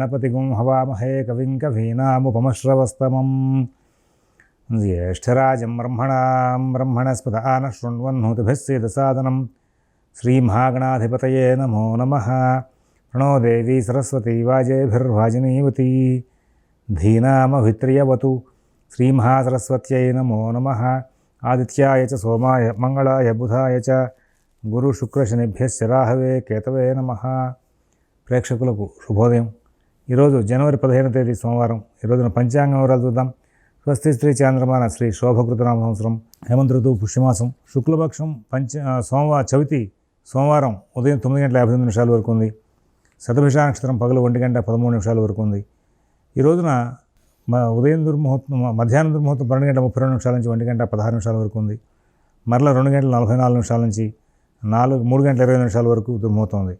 గణపతిగుం హవామహే కవిం కవీనాముపమశ్రవస్తమం జ్యేష్ఠరాజం బ్రహ్మణస్పద ఆనశృణ్వన్నోతిభిస్సేదసాదనం శ్రీమహాగణాధిపతయే నమో నమః. ప్రణో దేవీ సరస్వతీ వాజేభిర్వాజినీవతి ధీనామభిత్రియవతు. శ్రీమహాసరస్వత్యై నమో నమః. ఆదిత్యాయ చ సోమాయ మంగళాయ బుధాయ చ గురుశుక్రశనిభ్యశ్చ రాహవే కేతవే నమః. ప్రేక్షకులకు శుభోదయం. ఈరోజు జనవరి 15వ తేదీ సోమవారం. ఈరోజున పంచాంగం వివరాలు చూద్దాం. స్వస్తి శ్రీ చాంద్రమాన శ్రీ శోభకృతనామ సంవత్సరం హేమంత ఋతువు పుష్యమాసం శుక్లపక్షం చవితి సోమవారం ఉదయం 9:59 వరకు ఉంది. శతభిష నక్షత్రం పగలు 1:13 వరకు ఉంది. ఈ రోజున ఉదయం దుర్ముహూర్తం మధ్యాహ్నం దుర్ముహూర్తం 12:32 నుంచి 1:16 వరకు ఉంది. మరలా 2:44 నుంచి 3:20 వరకు దుర్ముహూర్తం ఉంది.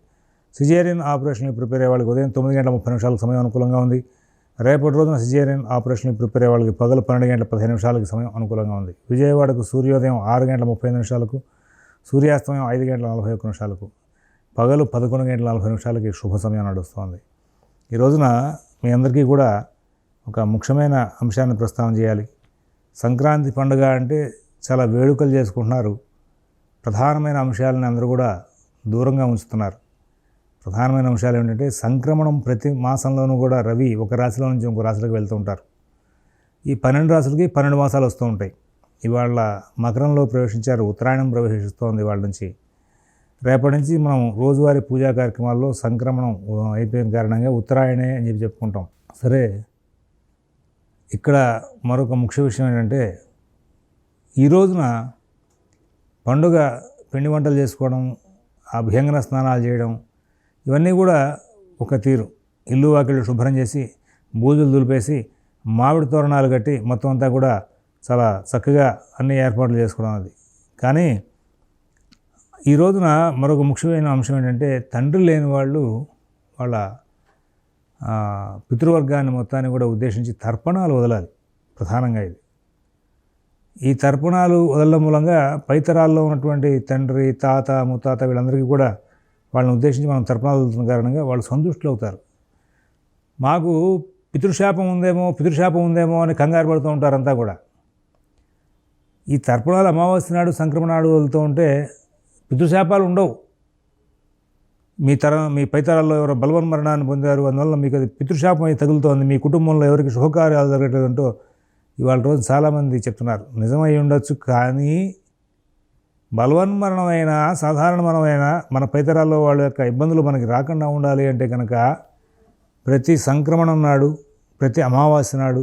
సిజేరియన్ ఆపరేషన్కి ప్రిపేర్ అయ్యే వాళ్ళకి ఉదయం 9:30 సమయం అనుకూలంగా ఉంది. రేపటి రోజున సిజేరియన్ ఆపరేషన్కి ప్రిపేర్ అయ్యే వాళ్ళకి పగలు 12:15 సమయం అనుకూలంగా ఉంది. విజయవాడకు సూర్యోదయం 6:35, సూర్యాస్తమయం 5:41, పగలు 11:40 శుభ సమయం నడుస్తోంది. ఈ రోజున మీ అందరికీ కూడా ఒక ముఖ్యమైన అంశాన్ని ప్రస్తావన చేయాలి. సంక్రాంతి పండుగ అంటే చాలా వేడుకలు చేసుకుంటున్నారు. ప్రధానమైన అంశాలను అందరూ కూడా దూరంగా ఉంచుతున్నారు. ప్రధానమైన అంశాలు ఏంటంటే సంక్రమణం ప్రతి మాసంలోనూ కూడా రవి ఒక రాశిలో నుంచి ఇంకో రాశిలోకి వెళ్తూ ఉంటారు. ఈ 12 రాశులకి 12 మాసాలు వస్తూ ఉంటాయి. ఇవాళ మకరంలో ప్రవేశించారు, ఉత్తరాయణం ప్రవేశిస్తోంది ఇవాళ నుంచి. రేపటి నుంచి మనం రోజువారీ పూజా కార్యక్రమాల్లో సంక్రమణం అయిపోయిన కారణంగా ఉత్తరాయణే అని చెప్పుకుంటాం. సరే, ఇక్కడ మరొక ముఖ్య విషయం ఏంటంటే ఈ రోజున పండుగ పిండి వంటలు చేసుకోవడం, అభ్యంగన స్నానాలు చేయడం, ఇవన్నీ కూడా ఒక తీరు. ఇల్లు వాకిళ్ళు శుభ్రం చేసి బూజులు దులిపేసి మామిడి తోరణాలు కట్టి మొత్తం అంతా కూడా చాలా చక్కగా అన్ని ఏర్పాట్లు చేసుకోవడం అది. కానీ ఈ రోజున మరొక ముఖ్యమైన అంశం ఏంటంటే తండ్రి లేని వాళ్ళు వాళ్ళ పితృవర్గాన్ని మొత్తాన్ని కూడా ఉద్దేశించి తర్పణాలు వదలాలి. ప్రధానంగా ఇది ఈ తర్పణాలు వదలడం మూలంగా పైతరాల్లో ఉన్నటువంటి తండ్రి, తాత, ముత్తాత వీళ్ళందరికీ కూడా వాళ్ళని ఉద్దేశించి మనం తర్పణాలు వదులుతున్న కారణంగా వాళ్ళు సంతుష్టులు అవుతారు. మాకు పితృశాపం ఉందేమో అని కంగారు పడుతూ ఉంటారంతా కూడా. ఈ తర్పణాలు అమావాస్య నాడు, సంక్రమణ నాడు వదులుతూ ఉంటే పితృశాపాలు ఉండవు. మీ పైతరాల్లో ఎవరో బలవన్మరణాన్ని పొందారు, అందువల్ల మీకు అది పితృశాపం అయి తగులుతోంది, మీ కుటుంబంలో ఎవరికి శుభకార్యాలు జరగట్లేదంటూ ఇవాళ రోజు చాలామంది చెప్తున్నారు. నిజమై ఉండొచ్చు, కానీ బలవన్మరణమైన సాధారణ మరణమైన మన పైతరాల్లో వాళ్ళ యొక్క ఇబ్బందులు మనకి రాకుండా ఉండాలి అంటే కనుక ప్రతి సంక్రమణం నాడు, ప్రతి అమావాస్య నాడు,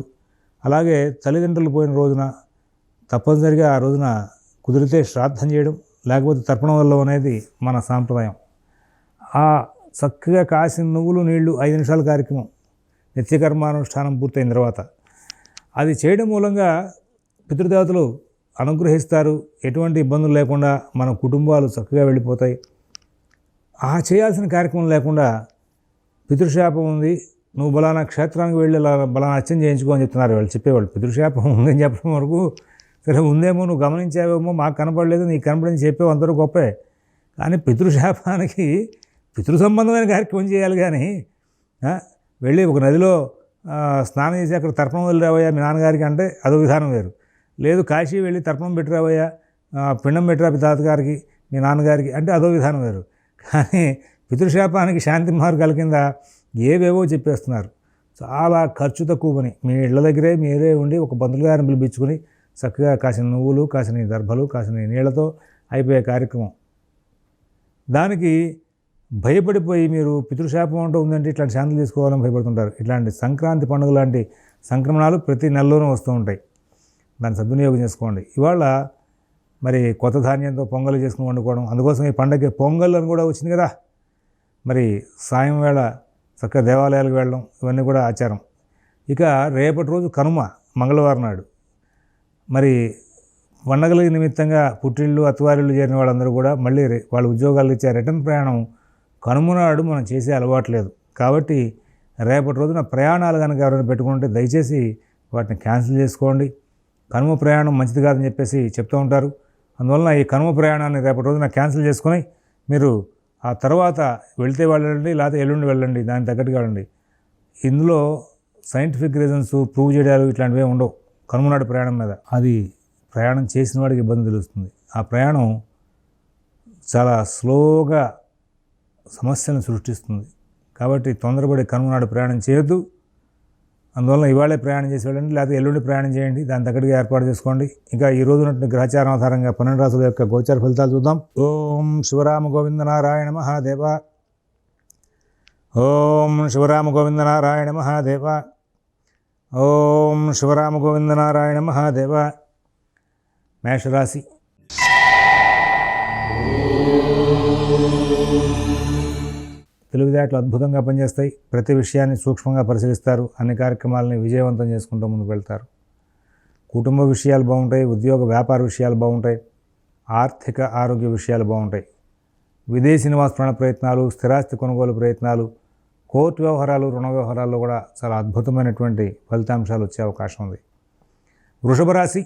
అలాగే తల్లిదండ్రులు పోయిన రోజున తప్పనిసరిగా ఆ రోజున కుదిరితే శ్రాద్ధం చేయడం, లేకపోతే తర్పణం వల్ల అనేది మన సాంప్రదాయం. ఆ చక్కగా కాసిన నువ్వులు నీళ్లు 5 నిమిషాల కార్యక్రమం నిత్యకర్మానుష్ఠానం పూర్తయిన తర్వాత అది చేయడం మూలంగా పితృదేవతలు అనుగ్రహిస్తారు. ఎటువంటి ఇబ్బందులు లేకుండా మన కుటుంబాలు చక్కగా వెళ్ళిపోతాయి. ఆ చేయాల్సిన కార్యక్రమం లేకుండా పితృశాపం ఉంది, నువ్వు బలానా క్షేత్రానికి వెళ్ళి బలానా అర్చన చేయించుకో అని చెప్తున్నారు వాళ్ళు చెప్పేవాళ్ళు. పితృశాపం ఉందని చెప్పడం వరకు సరే ఉందేమో, నువ్వు గమనించావేమో, మాకు కనపడలేదు, నీకు కనపడింది చెప్పేవి అందరూ గొప్పే. కానీ పితృశాపానికి పితృ సంబంధమైన కార్యక్రమం చేయాలి. కానీ వెళ్ళి ఒక నదిలో స్నానం చేసి అక్కడ తర్పణం వదిలిరావయ్యా మీ నాన్నగారికి అంటే అదో విధానం వేరు. లేదు కాశీ వెళ్ళి తర్పణం పెట్టిరావయ్యా, పిండం పెట్టిరా మీ తాతగారికి మీ నాన్నగారికి అంటే అదో విధానం వేరు. కానీ పితృశాపానికి శాంతి మార్గాల కింద ఏవేవో చెప్పేస్తున్నారు. చాలా ఖర్చు తక్కువ పని. మీ ఇళ్ళ దగ్గరే మీరే ఉండి ఒక పంతులు గారిని పిలిపించుకుని చక్కగా కాసిన నువ్వులు, కాసిన దర్భలు, కాసిన నీళ్లతో అయిపోయే కార్యక్రమం. దానికి భయపడిపోయి మీరు పితృశాపం అంటూ ఉందంటే ఇట్లాంటి శాంతులు తీసుకోవాలని భయపడుతుంటారు. ఇట్లాంటి సంక్రాంతి పండుగ లాంటి సంక్రమణాలు ప్రతి నెలలోనూ వస్తూ ఉంటాయి. దాన్ని సద్వినియోగం చేసుకోండి. ఇవాళ మరి కొత్త ధాన్యంతో పొంగల్ చేసుకుని వండుకోవడం, అందుకోసం ఈ పండగకి పొంగల్ అని కూడా వచ్చింది కదా. మరి సాయం వేళ చక్కగా దేవాలయాలకు వెళ్ళడం ఇవన్నీ కూడా ఆచారం. ఇక రేపటి రోజు కనుమ, మంగళవారం నాడు మరి పండగల నిమిత్తంగా పుట్టిళ్ళు, అత్తవారిళ్ళు చేరిన వాళ్ళందరూ కూడా మళ్ళీ వాళ్ళ ఉద్యోగాలు ఇచ్చే రిటర్న్ ప్రయాణం కనుమ నాడు మనం చేసే అలవాటు లేదు. కాబట్టి రేపటి రోజున ప్రయాణాలు కనుక ఎవరైనా పెట్టుకుంటే దయచేసి వాటిని క్యాన్సిల్ చేసుకోండి. కనుమ ప్రయాణం మంచిది కాదని చెప్పేసి చెప్తూ ఉంటారు. అందువలన ఈ కనుమ ప్రయాణాన్ని రేపటి రోజున క్యాన్సిల్ చేసుకొని మీరు ఆ తర్వాత వెళ్తే వెళ్ళండి, లేకపోతే ఎల్లుండి వెళ్ళండి, దానికి తగ్గట్టుగా వెళ్ళండి. ఇందులో సైంటిఫిక్ రీజన్స్ ప్రూవ్ చేయడాలు ఇట్లాంటివి ఉండవు. కనుమనాడు ప్రయాణం మీద అది ప్రయాణం చేసిన వాడికి ఇబ్బంది తెలుస్తుంది. ఆ ప్రయాణం చాలా స్లోగా సమస్యలను సృష్టిస్తుంది. కాబట్టి తొందరపడి కనుమనాడు ప్రయాణం చేయొద్దు. అందువల్ల ఇవాళే ప్రయాణం చేసి వెళ్ళండి, లేకపోతే ఎల్లుండి ప్రయాణం చేయండి. దాని తగ్గట్టుగా ఏర్పాటు చేసుకోండి. ఇంకా ఈ రోజు ఉన్నటువంటి గ్రహచారం ఆధారంగా 12 రాసుల యొక్క గోచార ఫలితాలు చూద్దాం. ఓం శివరామ గోవింద నారాయణ మహాదేవ. ఓం శివరామ గోవింద నారాయణ మహాదేవ. ఓం శివరామ గోవింద నారాయణ మహాదేవ. మేషరాశి. తెలివితేటలు అద్భుతంగా పనిచేస్తాయి. ప్రతి విషయాన్ని సూక్ష్మంగా పరిశీలిస్తారు. అన్ని కార్యక్రమాలని విజయవంతం చేసుకుంటూ ముందుకు వెళ్తారు. కుటుంబ విషయాలు బాగుంటాయి. ఉద్యోగ వ్యాపార విషయాలు బాగుంటాయి. ఆర్థిక ఆరోగ్య విషయాలు బాగుంటాయి. విదేశీ నివాస ప్రాణ ప్రయత్నాలు, స్థిరాస్తి కొనుగోలు ప్రయత్నాలు, కోర్టు వ్యవహారాలు, రుణ వ్యవహారాల్లో కూడా చాలా అద్భుతమైనటువంటి ఫలితాంశాలు వచ్చే అవకాశం ఉంది. వృషభ రాశి.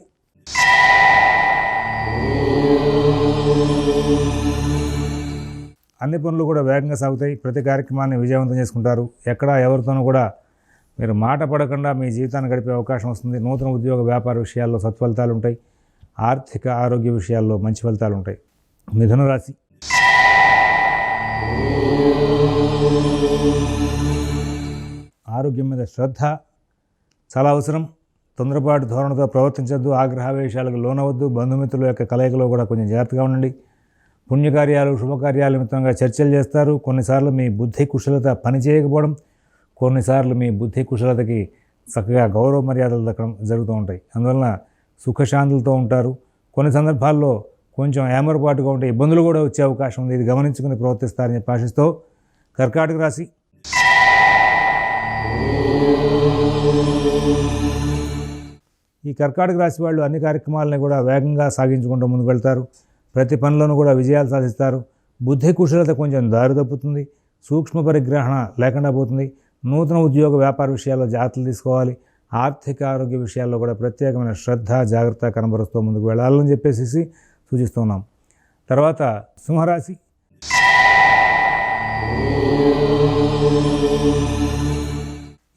అన్ని పనులు కూడా వేగంగా సాగుతాయి. ప్రతి కార్యక్రమాన్ని విజయవంతం చేసుకుంటారు. ఎక్కడా ఎవరితోనూ కూడా మీరు మాట పడకుండా మీ జీవితాన్ని గడిపే అవకాశం వస్తుంది. నూతన ఉద్యోగ వ్యాపార విషయాల్లో సత్ఫలితాలు ఉంటాయి. ఆర్థిక ఆరోగ్య విషయాల్లో మంచి ఫలితాలు ఉంటాయి. మిథున రాశి. ఆరోగ్యం మీద శ్రద్ధ చాలా అవసరం. తొందరపాటు ధోరణితో ప్రవర్తించొద్దు. ఆగ్రహావేశాలకు లోనవద్దు. బంధుమిత్రుల యొక్క కలయికలో కూడా కొంచెం జాగ్రత్తగా ఉండండి. పుణ్యకార్యాలు, శుభకార్యాల నిమిత్తంగా చర్చలు చేస్తారు. కొన్నిసార్లు మీ బుద్ధి కుశలత పనిచేయకపోవడం, కొన్నిసార్లు మీ బుద్ధి కుశలతకి చక్కగా గౌరవ మర్యాదలు దక్కడం జరుగుతూ ఉంటాయి. అందువలన సుఖశాంతులతో ఉంటారు. కొన్ని సందర్భాల్లో కొంచెం ఏమరపాటుగా ఉంటే ఇబ్బందులు కూడా వచ్చే అవకాశం ఉంది. ఇది గమనించుకుని ప్రవర్తిస్తారని చెప్పి ఆశిస్తూ కర్కాటక రాశి. ఈ కర్కాటక రాశి వాళ్ళు అన్ని కార్యక్రమాలని కూడా వేగంగా సాగించుకుంటూ ముందుకు వెళ్తారు. ప్రతి పనిలోనూ కూడా విజయాలు సాధిస్తారు. బుద్ధి కుశలత కొంచెం దారి తప్పుతుంది. సూక్ష్మ పరిగ్రహణ లేకుండా పోతుంది. నూతన ఉద్యోగ వ్యాపార విషయాల్లో జాగ్రత్తలు తీసుకోవాలి. ఆర్థిక ఆరోగ్య విషయాల్లో కూడా ప్రత్యేకమైన శ్రద్ధ, జాగ్రత్త కనబరుస్తూ ముందుకు వెళ్ళాలని చెప్పేసి సూచిస్తున్నాం. తర్వాత సింహరాశి.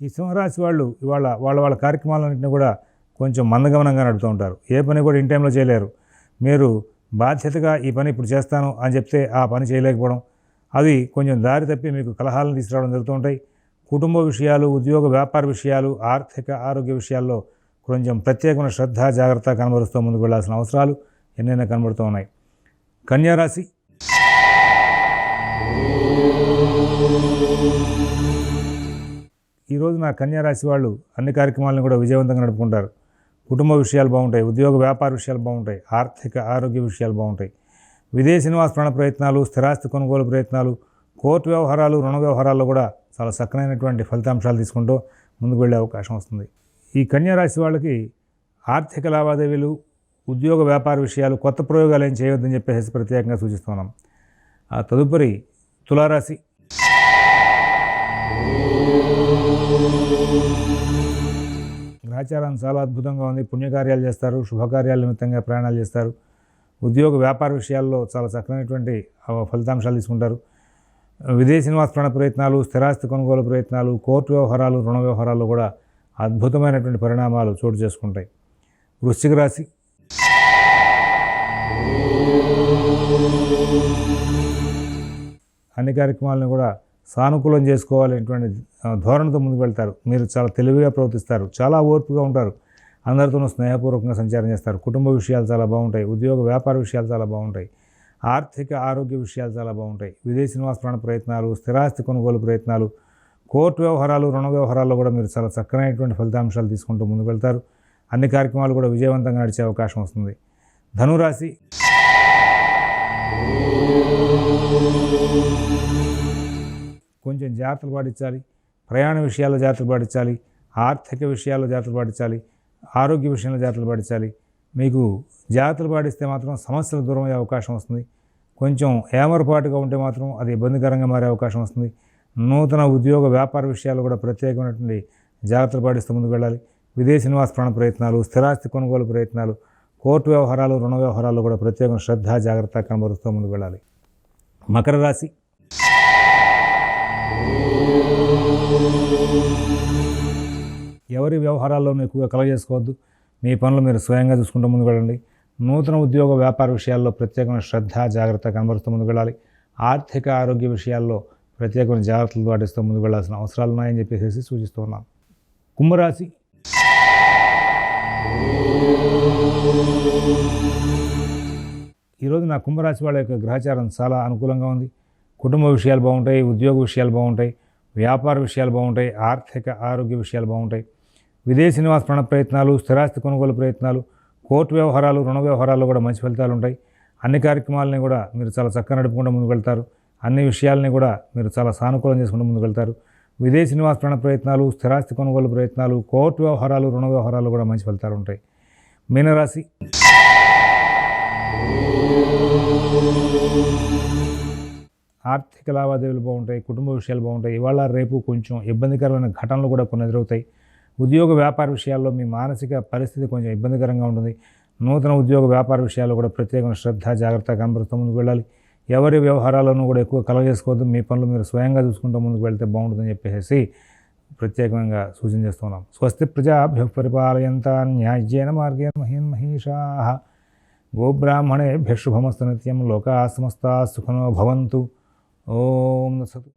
ఈ సింహరాశి వాళ్ళు ఇవాళ వాళ్ళ కార్యక్రమాలన్నింటినీ కూడా కొంచెం మందగమనంగా నడుపుతూ ఉంటారు. ఏ పని కూడా ఇన్ టైంలో చేయలేరు. మీరు బాధ్యతగా ఈ పని ఇప్పుడు చేస్తాను అని చెప్తే ఆ పని చేయలేకపోవడం, అవి కొంచెం దారి తప్పి మీకు కలహాలను తీసుకురావడం జరుగుతూ ఉంటాయి. కుటుంబ విషయాలు, ఉద్యోగ వ్యాపార విషయాలు, ఆర్థిక ఆరోగ్య విషయాల్లో కొంచెం ప్రత్యేకమైన శ్రద్ధ, జాగ్రత్త కనబరుస్తూ ముందుకు వెళ్లాల్సిన అవసరాలు ఎన్నైనా కనబడుతూ ఉన్నాయి. కన్యారాశి. ఈరోజు నా కన్యారాశి వాళ్ళు అన్ని కార్యక్రమాలను కూడా విజయవంతంగా నడుపుకుంటారు. కుటుంబ విషయాలు బాగుంటాయి. ఉద్యోగ వ్యాపార విషయాలు బాగుంటాయి. ఆర్థిక ఆరోగ్య విషయాలు బాగుంటాయి. విదేశీ నివాస ప్రాణ ప్రయత్నాలు, స్థిరాస్తి కొనుగోలు ప్రయత్నాలు, కోర్టు వ్యవహారాలు, రుణ వ్యవహారాల్లో కూడా చాలా చక్కనైనటువంటి ఫలితాంశాలు తీసుకుంటూ ముందుకు వెళ్ళే అవకాశం వస్తుంది. ఈ కన్యారాశి వాళ్ళకి ఆర్థిక లావాదేవీలు, ఉద్యోగ వ్యాపార విషయాలు, కొత్త ప్రయోగాలు ఏం చేయవద్దని చెప్పేసి ప్రత్యేకంగా సూచిస్తున్నాం. ఆ తదుపరి తులారాశి. గ్రహచారం చాలా అద్భుతంగా ఉంది. పుణ్యకార్యాలు చేస్తారు. శుభకార్యాల నిమిత్తంగా ప్రయాణాలు చేస్తారు. ఉద్యోగ వ్యాపార విషయాల్లో చాలా చక్కనైనటువంటి ఫలితాంశాలు తీసుకుంటారు. విదేశీ నివాస ప్రాణ ప్రయత్నాలు, స్థిరాస్తి కొనుగోలు ప్రయత్నాలు, కోర్టు వ్యవహారాలు, రుణ వ్యవహారాల్లో కూడా అద్భుతమైనటువంటి పరిణామాలు చోటు చేసుకుంటాయి. వృశ్చిక రాశి. అన్ని కార్యక్రమాలను కూడా సానుకూలం చేసుకోవాలనేటువంటి ధోరణితో ముందుకు వెళ్తారు. మీరు చాలా తెలివిగా ప్రవర్తిస్తారు. చాలా ఓర్పుగా ఉంటారు. అందరితోనూ స్నేహపూర్వకంగా సంచారం చేస్తారు. కుటుంబ విషయాలు చాలా బాగుంటాయి. ఉద్యోగ వ్యాపార విషయాలు చాలా బాగుంటాయి. ఆర్థిక ఆరోగ్య విషయాలు చాలా బాగుంటాయి. విదేశీ నివాస ప్రాణ ప్రయత్నాలు, స్థిరాస్తి కొనుగోలు ప్రయత్నాలు, కోర్టు వ్యవహారాలు, రుణ వ్యవహారాల్లో కూడా మీరు చాలా చక్కనైనటువంటి ఫలితాంశాలు తీసుకుంటూ ముందుకు వెళ్తారు. అన్ని కార్యక్రమాలు కూడా విజయవంతంగా నడిచే అవకాశం వస్తుంది. ధనురాశి. కొంచెం జాగ్రత్తలు పాటించాలి. ప్రయాణ విషయాల్లో జాగ్రత్తలు పాటించాలి. ఆర్థిక విషయాల్లో జాగ్రత్తలు పాటించాలి. ఆరోగ్య విషయంలో జాగ్రత్తలు పాటించాలి. మీకు జాగ్రత్తలు పాటిస్తే మాత్రం సమస్యలు దూరం అయ్యే అవకాశం వస్తుంది. కొంచెం ఏమరపాటుగా ఉంటే మాత్రం అది ఇబ్బందికరంగా మారే అవకాశం వస్తుంది. నూతన ఉద్యోగ వ్యాపార విషయాలు కూడా ప్రత్యేకమైనటువంటి జాగ్రత్తలు పాటిస్తూ ముందుకు వెళ్ళాలి. విదేశీ నివాస ప్రాణ ప్రయత్నాలు, స్థిరాస్తి కొనుగోలు ప్రయత్నాలు, కోర్టు వ్యవహారాలు, రుణ వ్యవహారాల్లో కూడా ప్రత్యేక శ్రద్ధ, జాగ్రత్త కనబరుస్తూ ముందుకు వెళ్ళాలి. మకర రాశి. ఎవరి వ్యవహారాల్లోనూ ఎక్కువగా కలగజేసుకోవద్దు. మీ పనులు మీరు స్వయంగా చూసుకుంటూ ముందుకు వెళ్ళండి. నూతన ఉద్యోగ వ్యాపార విషయాల్లో ప్రత్యేకమైన శ్రద్ధ జాగ్రత్త కనబరుస్తూ ముందుకు వెళ్ళాలి. ఆర్థిక ఆరోగ్య విషయాల్లో ప్రత్యేకమైన జాగ్రత్తలు పాటిస్తూ ముందుకు వెళ్ళాల్సిన అవసరాలు ఉన్నాయని చెప్పేసి సూచిస్తూ ఉన్నాను. కుంభరాశి. ఈరోజు నా కుంభరాశి వాళ్ళ యొక్క గ్రహచారం చాలా అనుకూలంగా ఉంది. కుటుంబ విషయాలు బాగుంటాయి, ఉద్యోగ విషయాలు బాగుంటాయి, వ్యాపార విషయాలు బాగుంటాయి, ఆర్థిక ఆరోగ్య విషయాలు బాగుంటాయి. విదేశీ నివాస ప్రయత్నాలు, స్థిరాస్తి కొనుగోలు ప్రయత్నాలు, కోర్టు వ్యవహారాలు, రుణ వ్యవహారాల్లో కూడా మంచి ఫలితాలు ఉంటాయి. అన్ని కార్యక్రమాలని కూడా మీరు చాలా చక్కగా నడుపుకుంటూ ముందుకు వెళ్తారు. అన్ని విషయాలని కూడా మీరు చాలా సానుకూలం చేసుకుంటూ ముందుకు వెళ్తారు. విదేశీ నివాస ప్రయత్నాలు, స్థిరాస్తి కొనుగోలు ప్రయత్నాలు, కోర్టు వ్యవహారాలు, రుణ వ్యవహారాలు కూడా మంచి ఫలితాలు ఉంటాయి. మీనరాశి. ఆర్థిక లావాదేవీలు బాగుంటాయి, కుటుంబ విషయాలు బాగుంటాయి. ఇవాళ రేపు కొంచెం ఇబ్బందికరమైన ఘటనలు కూడా కొన్ని ఎదురవుతాయి. ఉద్యోగ వ్యాపార విషయాల్లో మీ మానసిక పరిస్థితి కొంచెం ఇబ్బందికరంగా ఉంటుంది. నూతన ఉద్యోగ వ్యాపార విషయాల్లో కూడా ప్రత్యేకమైన శ్రద్ధ జాగ్రత్త కనబరుస్తూ ముందుకు వెళ్ళాలి. ఎవరి వ్యవహారాలను కూడా ఎక్కువ కలగజేసుకోవద్దు. మీ పనులు మీరు స్వయంగా చూసుకుంటూ ముందుకు వెళ్తే బాగుంటుందని చెప్పేసి ప్రత్యేకంగా సూచన చేస్తున్నాం. స్వస్తి ప్రజాభ్యః పరిపాలయంతాం న్యాయ్యేన మార్గేణ మహీషాః గోబ్రాహ్మణేభ్యః శుభమస్తు నిత్యం. లోకాః సమస్తాః సుఖినో భవంతు. ఓం తత్సత్.